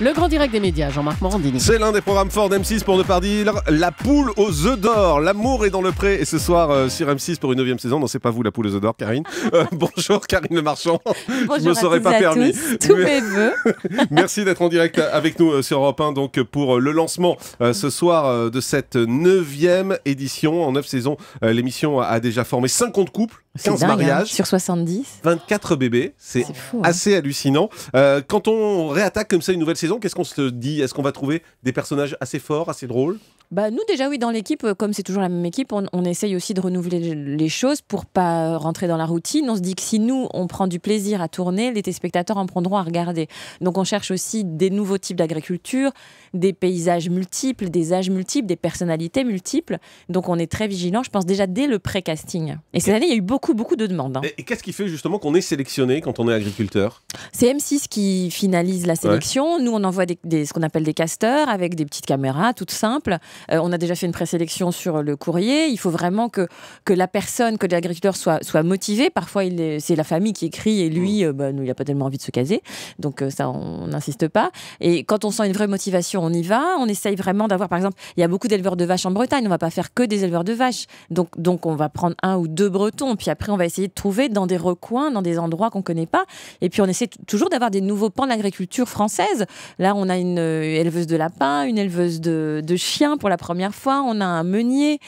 Le grand direct des médias, Jean-Marc Morandini. C'est l'un des programmes forts d'M6 pour ne pas dire la poule aux œufs d'or. L'amour est dans le pré. Et ce soir sur M6 pour une 9e saison. Non, c'est pas vous la poule aux œufs d'or, Karine. Bonjour Karine Le Marchand. Bonjour Je me serais pas permis. Tous mes vœux. Merci d'être en direct avec nous sur Europe 1 donc, pour le lancement ce soir de cette 9e édition. En 9 saisons, l'émission a déjà formé 50 couples, 15 dingue, mariages. sur 70. 24 bébés. C'est fou, assez hallucinant. Quand on réattaque comme ça une nouvelle saison, qu'est-ce qu'on se dit? Est-ce qu'on va trouver des personnages assez forts, assez drôles? Bah, nous déjà oui, dans l'équipe, comme c'est toujours la même équipe, on essaye aussi de renouveler les choses pour pas rentrer dans la routine. On se dit que si nous on prend du plaisir à tourner, les téléspectateurs en prendront à regarder. Donc on cherche aussi des nouveaux types d'agriculture, des paysages multiples, des âges multiples, des personnalités multiples. Donc on est très vigilants, je pense déjà dès le pré-casting. Et cette année il y a eu beaucoup de demandes. Hein. Et qu'est-ce qui fait justement qu'on est sélectionné quand on est agriculteur? C'est M6 qui finalise la sélection. Ouais. Nous on envoie ce qu'on appelle des casteurs avec des petites caméras toutes simples. On a déjà fait une présélection sur le courrier. Il faut vraiment que la personne, que l'agriculteur soit motivé. Parfois, c'est la famille qui écrit et lui, il n'a pas tellement envie de se caser. Donc ça, on n'insiste pas. Et quand on sent une vraie motivation, on y va. On essaye vraiment d'avoir, par exemple, il y a beaucoup d'éleveurs de vaches en Bretagne. On ne va pas faire que des éleveurs de vaches. Donc on va prendre 1 ou 2 Bretons. Puis après, on va essayer de trouver dans des recoins, dans des endroits qu'on ne connaît pas. Et puis on essaie toujours d'avoir des nouveaux pans de l'agriculture française. Là, on a une éleveuse de lapins, une éleveuse de chiens pour la première fois. On a un meunier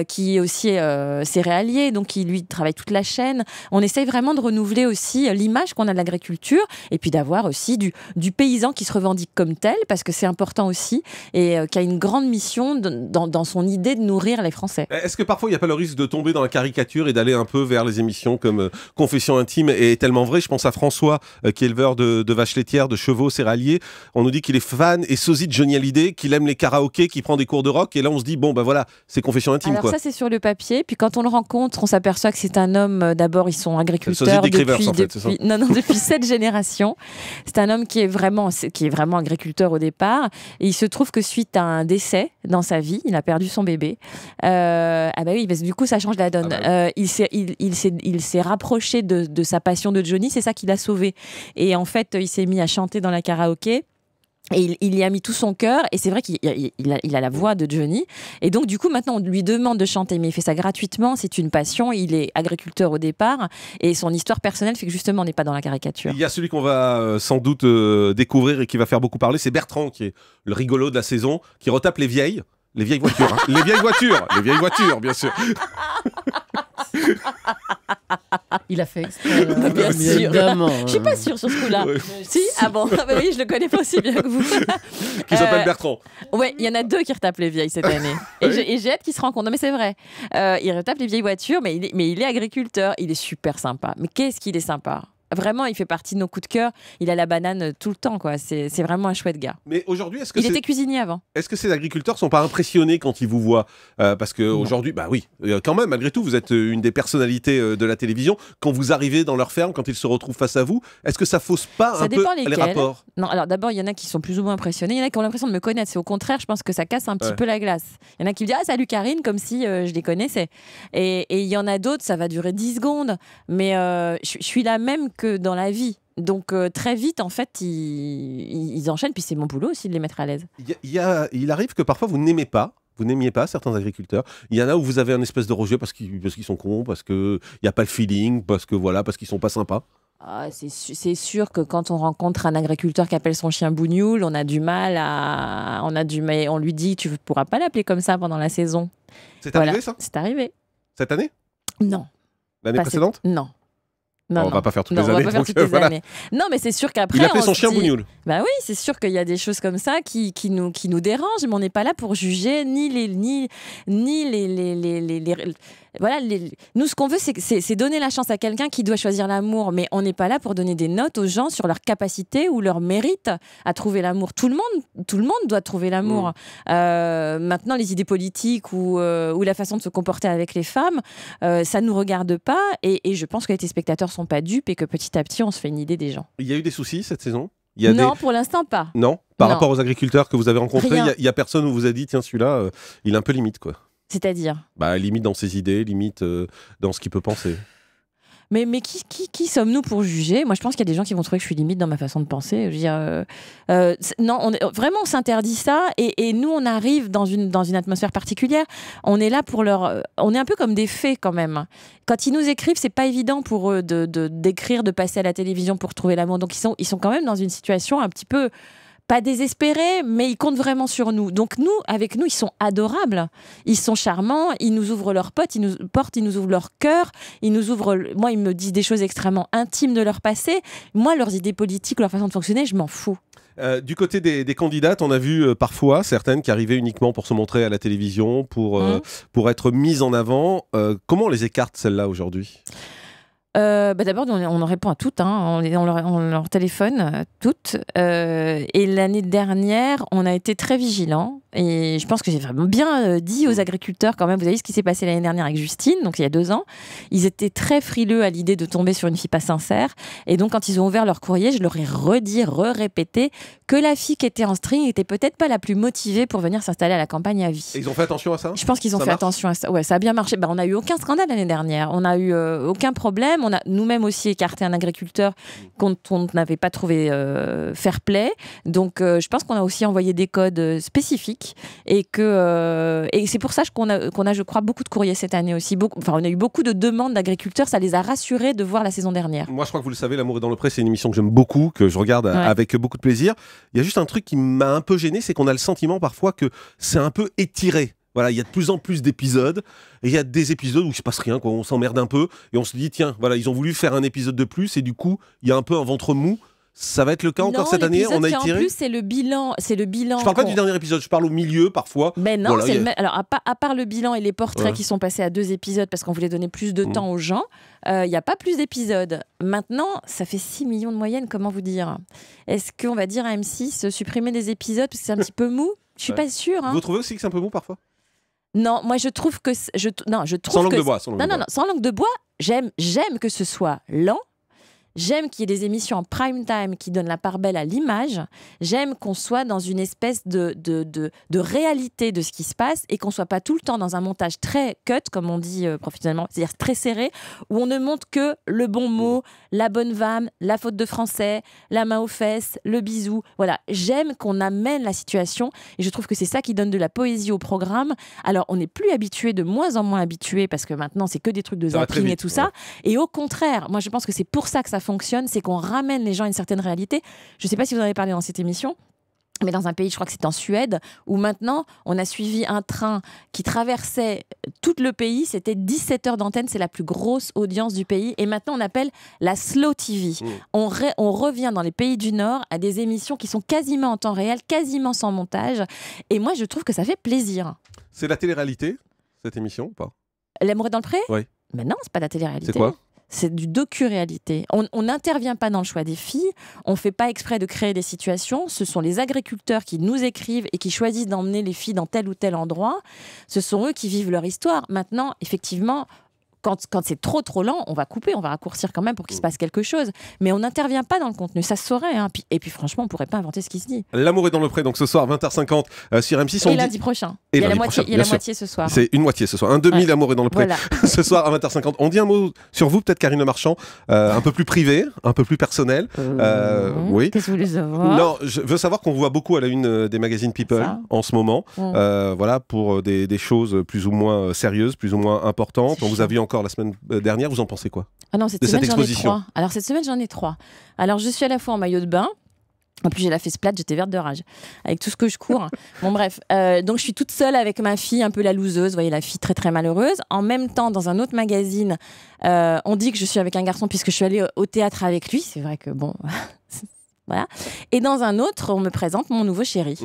qui est aussi céréalier, donc qui lui travaille toute la chaîne. On essaye vraiment de renouveler aussi l'image qu'on a de l'agriculture et puis d'avoir aussi du paysan qui se revendique comme tel, parce que c'est important aussi, et qui a une grande mission dans son idée de nourrir les Français. Est-ce que parfois il n'y a pas le risque de tomber dans la caricature et d'aller un peu vers les émissions comme Confession intime et Tellement vrai? Je pense à François qui est éleveur de vaches laitières, de chevaux céréaliers. On nous dit qu'il est fan et sosie de Johnny Hallyday, qu'il aime les karaokés, qu'il prend des cours de rock, et là on se dit bon ben voilà, c'est Confession intime. Alors quoi. Ça c'est sur le papier, puis quand on le rencontre, on s'aperçoit que c'est un homme, d'abord ils sont agriculteurs depuis 7 générations. C'est un homme qui est vraiment agriculteur au départ, et il se trouve que suite à un décès dans sa vie, il a perdu son bébé. Oui, parce que du coup ça change la donne. Il s'est rapproché de sa passion de Johnny, c'est ça qui l'a sauvé. Et en fait, il s'est mis à chanter dans la karaoké. Et il y a mis tout son cœur, et c'est vrai qu'il a la voix de Johnny. Et donc, du coup, maintenant, on lui demande de chanter, mais il fait ça gratuitement. C'est une passion. Il est agriculteur au départ, et son histoire personnelle fait que justement, on n'est pas dans la caricature. Il y a celui qu'on va sans doute découvrir et qui va faire beaucoup parler, c'est Bertrand, qui est le rigolo de la saison, qui retape les vieilles voitures. Hein. Les vieilles voitures, bien sûr. Il a fait exprès. Bien sûr. Évidemment. Je suis pas sûre sur ce coup-là. Ouais. Si. Ah bon. Oui, je le connais pas aussi bien que vous. Qui s'appelle Bertrand. Ouais, il y en a 2 qui retapent les vieilles cette année. Et j'ai hâte qu'ils se rencontrent. Non, mais c'est vrai. Il retape les vieilles voitures, mais il est agriculteur. Il est super sympa. Mais qu'est-ce qu'il est sympa. Vraiment, il fait partie de nos coups de cœur. Il a la banane tout le temps, quoi. C'est vraiment un chouette gars. Mais aujourd'hui, il était cuisinier avant. Est-ce que ces agriculteurs sont pas impressionnés quand ils vous voient parce que aujourd'hui, bah oui, quand même, malgré tout, vous êtes une des personnalités de la télévision. Quand vous arrivez dans leur ferme, quand ils se retrouvent face à vous, est-ce que ça fausse pas un peu les rapports? Non, alors d'abord, il y en a qui sont plus ou moins impressionnés. Il y en a qui ont l'impression de me connaître. C'est au contraire, je pense que ça casse un petit peu la glace. Il y en a qui me disent « Ah, salut Karine », comme si je les connaissais. Et il y en a d'autres, ça va durer 10 secondes. Mais je suis la même que dans la vie. Donc très vite, en fait, ils enchaînent. Puis c'est mon boulot aussi de les mettre à l'aise. Il arrive que parfois vous n'aimiez pas certains agriculteurs. Il y en a où vous avez un espèce de rejet parce qu'ils sont cons, parce qu'il n'y a pas le feeling, parce qu'ils sont pas sympas. Ah, c'est sûr que quand on rencontre un agriculteur qui appelle son chien Bougnoul, on lui dit tu ne pourras pas l'appeler comme ça pendant la saison. C'est arrivé ça? C'est arrivé. Cette année? Non. L'année précédente? Non. On va pas faire toutes les années. Non, mais c'est sûr qu'après. Il appelait son chien Bougnoul. Bah oui, c'est sûr qu'il y a des choses comme ça qui nous dérangent, mais on n'est pas là pour juger Nous, ce qu'on veut, c'est donner la chance à quelqu'un qui doit choisir l'amour, mais on n'est pas là pour donner des notes aux gens sur leur capacité ou leur mérite à trouver l'amour. Tout le monde doit trouver l'amour. Maintenant, les idées politiques ou la façon de se comporter avec les femmes, ça nous regarde pas, et je pense que les téléspectateurs sont pas dupes et que petit à petit, on se fait une idée des gens. Il y a eu des soucis cette saison? Non, pour l'instant pas. Non, rapport aux agriculteurs que vous avez rencontrés, il y a personne où vous a dit tiens celui-là, il est un peu limite quoi. C'est-à-dire? Limite dans ses idées, limite dans ce qu'il peut penser. Mais qui sommes-nous pour juger? Moi, je pense qu'il y a des gens qui vont trouver que je suis limite dans ma façon de penser. Je veux dire, non, vraiment, on s'interdit ça. Et nous, on arrive dans une atmosphère particulière. On est là pour leur... On est un peu comme des fées, quand même. Quand ils nous écrivent, c'est pas évident pour eux d'écrire, de passer à la télévision pour trouver l'amour. Donc, ils sont quand même dans une situation un petit peu... pas désespérés, mais ils comptent vraiment sur nous. Donc avec nous, ils sont adorables. Ils sont charmants, ils nous ouvrent leurs portes, ils nous ouvrent leur cœur, ils me disent des choses extrêmement intimes de leur passé. Moi, leurs idées politiques, leur façon de fonctionner, je m'en fous. Du côté des candidates, on a vu parfois certaines qui arrivaient uniquement pour se montrer à la télévision, pour être mises en avant. Comment on les écarte, celles-là, aujourd'hui ? D'abord, on en répond à toutes, hein. On leur téléphone toutes. Et l'année dernière, on a été très vigilants. Et je pense que j'ai vraiment bien dit aux agriculteurs quand même, vous avez vu ce qui s'est passé l'année dernière avec Justine, donc il y a 2 ans. Ils étaient très frileux à l'idée de tomber sur une fille pas sincère. Et donc quand ils ont ouvert leur courrier, je leur ai répété que la fille qui était en string n'était peut-être pas la plus motivée pour venir s'installer à la campagne à vie. Et ils ont fait attention à ça ? Je pense qu'ils ont fait attention à ça. Ouais, ça a bien marché. On n'a eu aucun scandale l'année dernière. On n'a eu aucun problème. On a nous-mêmes aussi écarté un agriculteur qu'on n'avait pas trouvé fair play. Donc je pense qu'on a aussi envoyé des codes spécifiques. Et c'est pour ça qu'on a, je crois, beaucoup de courriers cette année aussi. On a eu beaucoup de demandes d'agriculteurs. Ça les a rassurés de voir la saison dernière. Moi, je crois que vous le savez, L'amour est dans le pré, c'est une émission que j'aime beaucoup, que je regarde avec beaucoup de plaisir. Il y a juste un truc qui m'a un peu gêné, c'est qu'on a le sentiment parfois que c'est un peu étiré. Voilà, il y a de plus en plus d'épisodes, et il y a des épisodes où il se passe rien, quoi. On s'emmerde un peu, et on se dit, tiens, voilà, ils ont voulu faire un épisode de plus, et du coup, il y a un peu un ventre mou. Ça va être le cas encore cette année. On a étiré. En plus, c'est le bilan. Je parle pas du dernier épisode, je parle au milieu parfois. Mais non, voilà, alors à part le bilan et les portraits qui sont passés à 2 épisodes parce qu'on voulait donner plus de temps aux gens, il n'y a pas plus d'épisodes. Maintenant, ça fait 6 millions de moyenne. Comment vous dire ? Est-ce qu'on va dire à M6 supprimer des épisodes parce que c'est un petit peu mou ? Je suis pas sûre. Vous trouvez aussi que c'est un peu mou parfois ? Non, moi je trouve que sans langue de bois. Non, sans langue de bois. J'aime que ce soit lent. J'aime qu'il y ait des émissions en prime time qui donnent la part belle à l'image. J'aime qu'on soit dans une espèce de réalité de ce qui se passe et qu'on soit pas tout le temps dans un montage très cut, comme on dit professionnellement, c'est-à-dire très serré, où on ne montre que le bon mot, la bonne vanne, la faute de français, la main aux fesses, le bisou. Voilà, j'aime qu'on amène la situation et je trouve que c'est ça qui donne de la poésie au programme. Alors, on n'est plus habitué, de moins en moins habitué, parce que maintenant, c'est que des trucs de zapping et tout ça. Et au contraire, moi, je pense que c'est pour ça que ça fonctionne, c'est qu'on ramène les gens à une certaine réalité. Je ne sais pas si vous en avez parlé dans cette émission, mais dans un pays, je crois que c'est en Suède, où maintenant, on a suivi un train qui traversait tout le pays. C'était 17 heures d'antenne, c'est la plus grosse audience du pays. Et maintenant, on appelle la slow TV. On revient dans les pays du Nord à des émissions qui sont quasiment en temps réel, quasiment sans montage. Et moi, je trouve que ça fait plaisir. C'est la télé-réalité, cette émission, ou pas ? L'amour est dans le pré ? Oui. Mais non, c'est pas la télé-réalité. C'est quoi ? C'est du docu-réalité. On n'intervient pas dans le choix des filles, on ne fait pas exprès de créer des situations. Ce sont les agriculteurs qui nous écrivent et qui choisissent d'emmener les filles dans tel ou tel endroit. Ce sont eux qui vivent leur histoire. Maintenant, effectivement, quand c'est trop lent, on va couper, on va raccourcir quand même pour qu'il se passe quelque chose. Mais on n'intervient pas dans le contenu, ça se saurait. Hein. Et puis franchement, on ne pourrait pas inventer ce qui se dit. L'amour est dans le pré, donc ce soir, 20h50 sur M6. Et lundi prochain. Il y a la moitié ce soir. C'est une moitié ce soir. Un demi, L'amour est dans le pré. Voilà. Ce soir à 20h50. On dit un mot sur vous, peut-être Karine Le Marchand, un peu plus privé, un peu plus personnel. Oui. Qu'est-ce que vous voulez savoir ? Non, je veux savoir qu'on vous voit beaucoup à la une des magazines People en ce moment. Voilà, pour des choses plus ou moins sérieuses, plus ou moins importantes. On vous a vu encore la semaine dernière, vous en pensez quoi ? Ah non, cette semaine, j'en ai 3. Alors, cette semaine, j'en ai 3. Alors, je suis à la fois en maillot de bain. En plus, j'ai la fesse plate, j'étais verte de rage. Avec tout ce que je cours. Bon, bref. Donc, je suis toute seule avec ma fille, un peu la loseuse. Vous voyez, la fille très, très malheureuse. En même temps, dans un autre magazine, on dit que je suis avec un garçon puisque je suis allée au théâtre avec lui. C'est vrai que, bon... voilà. Et dans un autre, on me présente mon nouveau chéri.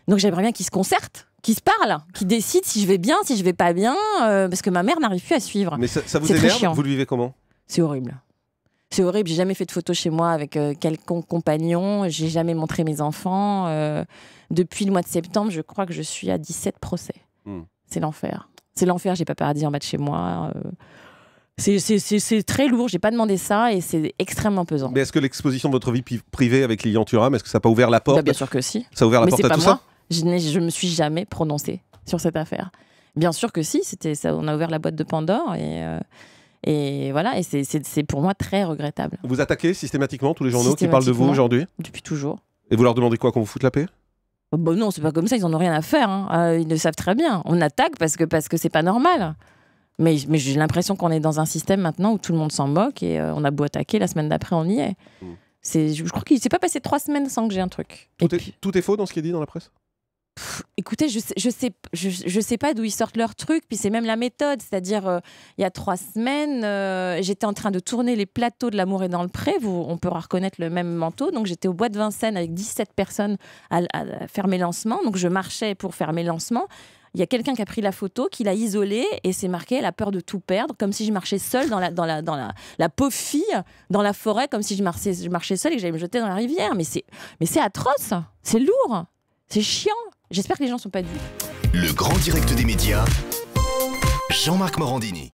Donc, j'aimerais bien qu'il se concerte, qu'il se parle, qu'il décide si je vais bien, si je vais pas bien, parce que ma mère n'arrive plus à suivre. Mais ça vous énerve ? Vous le vivez comment ? C'est horrible. C'est horrible. J'ai jamais fait de photos chez moi avec quelconque compagnon. J'ai jamais montré mes enfants. Depuis le mois de septembre, je crois que je suis à 17 procès. C'est l'enfer. C'est l'enfer. J'ai paparazzi en bas de chez moi. C'est très lourd. J'ai pas demandé ça et c'est extrêmement pesant. Mais est-ce que l'exposition de votre vie privée avec Lilian Thuram, est-ce que ça n'a pas ouvert la porte ? Bien sûr que si. Ça a ouvert la porte à tout ça ? Je me suis jamais prononcée sur cette affaire. Bien sûr que si. On a ouvert la boîte de Pandore Et voilà, et c'est pour moi très regrettable. Vous attaquez systématiquement tous les journaux qui parlent de vous aujourd'hui? Depuis toujours. Et vous leur demandez quoi, qu'on vous foute la paix? Bon, non, c'est pas comme ça, ils en ont rien à faire. Hein. Ils le savent très bien. On attaque parce que c'est pas normal. Mais j'ai l'impression qu'on est dans un système maintenant où tout le monde s'en moque et on a beau attaquer, la semaine d'après, on y est. Je crois qu'il ne s'est pas passé 3 semaines sans que j'ai un truc. Tout est faux dans ce qui est dit dans la presse? Écoutez, je sais pas d'où ils sortent leurs trucs, puis c'est même la méthode. C'est-à-dire, il y a 3 semaines, j'étais en train de tourner les plateaux de L'amour est dans le pré. On peut reconnaître le même manteau. Donc j'étais au Bois de Vincennes avec 17 personnes à faire mes lancements. Donc je marchais pour faire mes lancements. Il y a quelqu'un qui a pris la photo, qui l'a isolée et c'est marqué « Elle a peur de tout perdre », comme si je marchais seule dans la pauvre fille, dans la forêt, comme si je marchais seule et que j'allais me jeter dans la rivière. Mais c'est atroce, c'est lourd, c'est chiant. J'espère que les gens ne sont pas dupes. Le grand direct des médias, Jean-Marc Morandini.